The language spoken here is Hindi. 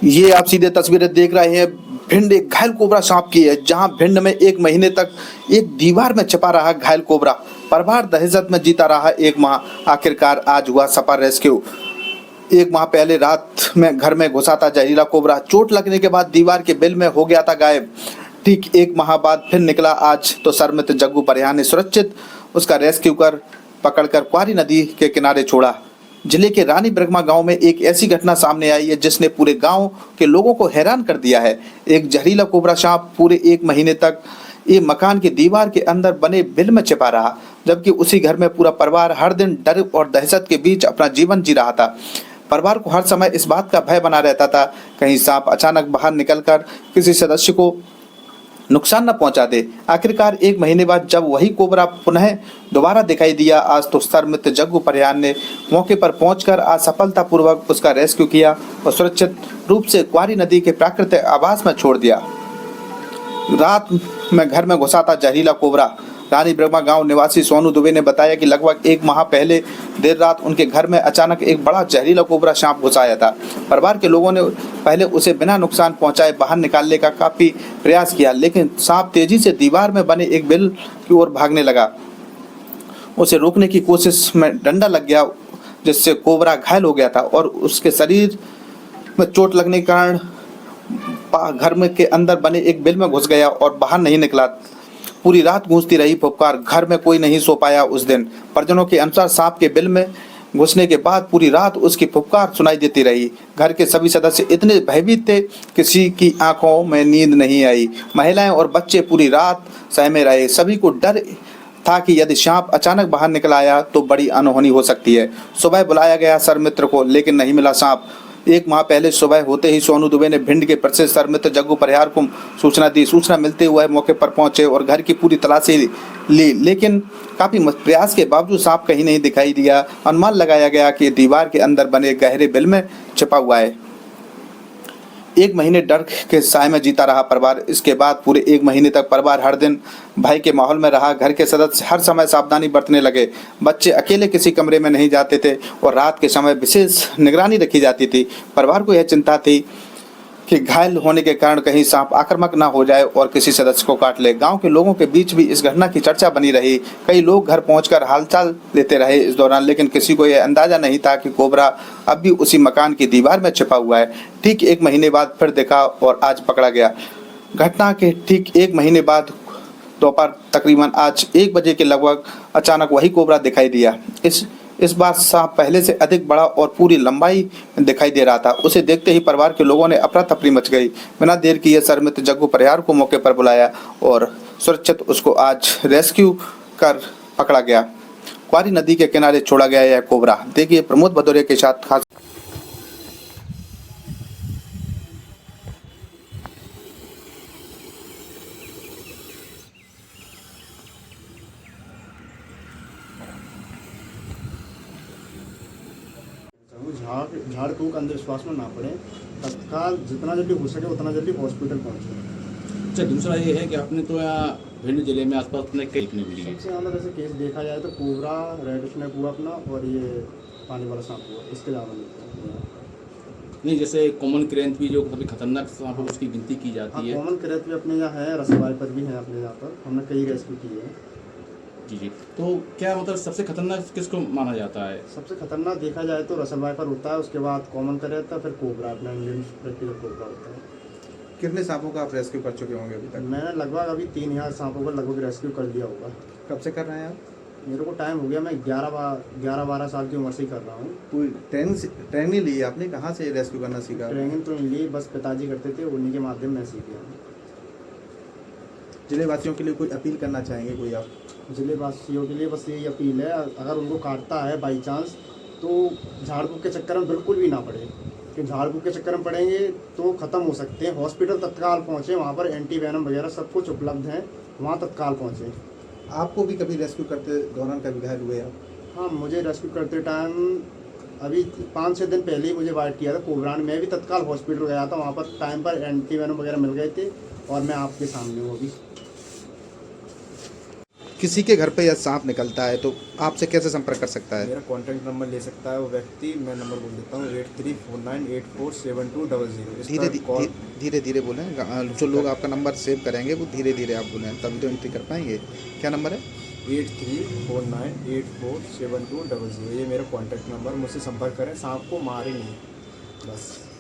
ये आप सीधे तस्वीरें देख रहे हैं भिंड एक घायल कोबरा सांप की है, जहां भिंड में एक महीने तक एक दीवार में छिपा रहा घायल कोबरा परिवार दहशत में जीता रहा एक माह। आखिरकार आज हुआ सफल रेस्क्यू। एक माह पहले रात में घर में घुसा था जहरीला कोबरा, चोट लगने के बाद दीवार के बिल में हो गया था गायब। ठीक एक माह बाद फिर निकला आज, तो शर्मित जग्गू परिहार ने सुरक्षित उसका रेस्क्यू कर पकड़कर क्वारी नदी के किनारे छोड़ा। जिले के रानी ब्रह्मा गांव में एक ऐसी घटना सामने आई है जिसने पूरे गांव के लोगों को हैरान कर दिया है। एक जहरीला कोबरा सांप पूरे एक महीने तक ये मकान की दीवार के अंदर बने बिल में छिपा रहा, जबकि उसी घर में पूरा परिवार हर दिन डर और दहशत के बीच अपना जीवन जी रहा था। परिवार को हर समय इस बात का भय बना रहता था, कहीं सांप अचानक बाहर निकलकर किसी सदस्य को नुकसान न पहुंचा दे। आखिरकार एक महीने बाद जब वही कोबरा पुनः दोबारा दिखाई दिया, आज तो शर्मित जग्गू परिहार ने मौके पर पहुंचकर आज सफलतापूर्वक उसका रेस्क्यू किया और सुरक्षित रूप से क्वारी नदी के प्राकृतिक आवास में छोड़ दिया। रात में घर में घुसा था जहरीला कोबरा। रानी ब्रह्मा गांव निवासी सोनू दुबे ने बताया कि लगभग एक माह पहले देर रात उनके घर में अचानक एक बड़ा जहरीला कोबरा सांप घुस आया था। परिवार के लोगों ने पहले उसे बिना नुकसान पहुंचाए बाहर निकालने का काफी प्रयास किया, लेकिन सांप तेजी से दीवार में बने एक बिल की ओर भागने लगा। उसे रोकने की कोशिश में डंडा लग गया, जिससे कोबरा घायल हो गया था और उसके शरीर में चोट लगने के कारण घर में के अंदर बने एक बिल में घुस गया और बाहर नहीं निकला। पूरी रात गूंजती रही फुफकार, घर में कोई नहीं सो पाया उस दिन। परिजनों के अनुसार सांप के बिल में घुसने के बाद पूरी रात उसकी फुफकार सुनाई देती रही। घर के सभी सदस्य इतने भयभीत थे, किसी की आंखों में नींद नहीं आई। महिलाएं और बच्चे पूरी रात सहमे रहे। सभी को डर था कि यदि सांप अचानक बाहर निकल आया तो बड़ी अनहोनी हो सकती है। सुबह बुलाया गया शर्मित्र को, लेकिन नहीं मिला सांप। एक माह पहले सुबह होते ही सोनू दुबे ने भिंड के प्रसिद्ध शर्मित्र जग्गू परिहार को सूचना दी। सूचना मिलते हुए मौके पर पहुंचे और घर की पूरी तलाशी ली, लेकिन काफी प्रयास के बावजूद सांप कहीं नहीं दिखाई दिया। अनुमान लगाया गया कि दीवार के अंदर बने गहरे बिल में छिपा हुआ है। एक महीने डर के साए में जीता रहा परिवार। इसके बाद पूरे एक महीने तक परिवार हर दिन भय के माहौल में रहा। घर के सदस्य हर समय सावधानी बरतने लगे। बच्चे अकेले किसी कमरे में नहीं जाते थे और रात के समय विशेष निगरानी रखी जाती थी। परिवार को यह चिंता थी कि घायल होने के कारण कहीं सांप आक्रामक ना हो जाए और किसी सदस्य को काट ले। गांव के लोगों के बीच भी इस घटना की चर्चा बनी रही। कई लोग घर पहुंचकर हालचाल लेते रहे इस दौरान, लेकिन किसी को यह अंदाजा नहीं था कि कोबरा अब भी उसी मकान की दीवार में छिपा हुआ है। ठीक एक महीने बाद फिर दिखा और आज पकड़ा गया। घटना के ठीक एक महीने बाद दोपहर तकरीबन आज 1 बजे के लगभग अचानक वही कोबरा दिखाई दिया। इस बार सांप पहले से अधिक बड़ा और पूरी लंबाई में दिखाई दे रहा था। उसे देखते ही परिवार के लोगों ने अफरा तफरी मच गई। बिना देर किए शर्मित जग्गू परिहार को मौके पर बुलाया और सुरक्षित उसको आज रेस्क्यू कर पकड़ा गया। क्वारी नदी के किनारे छोड़ा गया यह कोबरा। देखिए प्रमोद भदौरिया के साथ खास। झाड़ फूक अंधविश्वास में ना पड़े, तत्काल जितना जल्दी हो सके उतना जल्दी हॉस्पिटल पहुंचे। अच्छा, दूसरा ये है कि आपने तो यहाँ भिंड जिले में आसपास अपने कई देखने मिली है। सबसे ज़्यादा वैसे केस देखा जाए तो कोबरा, रेड स्नेक हुआ अपना, और ये पानी वाला सांप हुआ, इसके ज़्यादा मिलते हैं। नहीं, जैसे कॉमन क्रेंथ भी जो कभी खतरनाक सांप है उसकी गिनती की जाती है। कॉमन क्रेंथ भी अपने यहाँ है, रसवाई पर भी है अपने यहाँ पर, हमने कई रेस्क्यू किए हैं। जी। तो क्या मतलब सबसे खतरनाक किसको माना जाता है? सबसे खतरनाक देखा जाए तो रसल वाइपर होता है, उसके बाद कॉमन क्रेंथ, फिर कोबरा, अपना इंडियन प्रैक्टिकल कोबरा होता है। कितने सांपों का आप रेस्क्यू कर चुके होंगे अभी तक? मैंने लगभग अभी 3000 सांपों का लगभग रेस्क्यू कर दिया होगा। कब से कर रहे हैं आप? मेरे को टाइम हो गया, मैं 11-12 साल की उम्र से ही कर रहा हूँ। कोई ट्रेनिंग ली आपने? कहाँ से रेस्क्यू करना सीखा? ट्रेनिंग तो नहीं ली, बस पिताजी करते थे, उन्हीं के माध्यम में सीख गया। जिले वासियों के लिए कोई अपील करना चाहेंगे कोई आप? जिले वासियों के लिए बस यही अपील है, अगर उनको काटता है बाई चांस तो झाड़ फूक के चक्कर में बिल्कुल भी ना पड़े, कि झाड़ फूक के चक्कर में पड़ेंगे तो ख़त्म हो सकते हैं। हॉस्पिटल तत्काल पहुँचे, वहाँ पर एंटी वेनम वगैरह सब कुछ उपलब्ध है, वहाँ तत्काल पहुँचे। आपको भी कभी रेस्क्यू करते दौरान कभी घायल हुए आप? हाँ, मुझे रेस्क्यू करते टाइम अभी 5-6 दिन पहले ही मुझे वाइट किया था कोबरा ने। मैं भी तत्काल हॉस्पिटल गया था, वहाँ पर टाइम पर एंटी वेनम वगैरह मिल गए थे और मैं आपके सामने हूँ अभी। किसी के घर पे यह सांप निकलता है तो आपसे कैसे संपर्क कर सकता है? मेरा कॉन्टैक्ट नंबर ले सकता है वो व्यक्ति। मैं नंबर बोल देता हूँ 8349847200। धीरे इसका कॉल धीरे धीरे बोलें। जो लोग आपका नंबर सेव करेंगे वो धीरे धीरे आप बोलें, तभी तो एंट्री कर पाएंगे। क्या नंबर है? 8349847200। ये मेरा कॉन्टैक्ट नंबर, मुझसे संपर्क करें। सांप को मारे नहीं बस।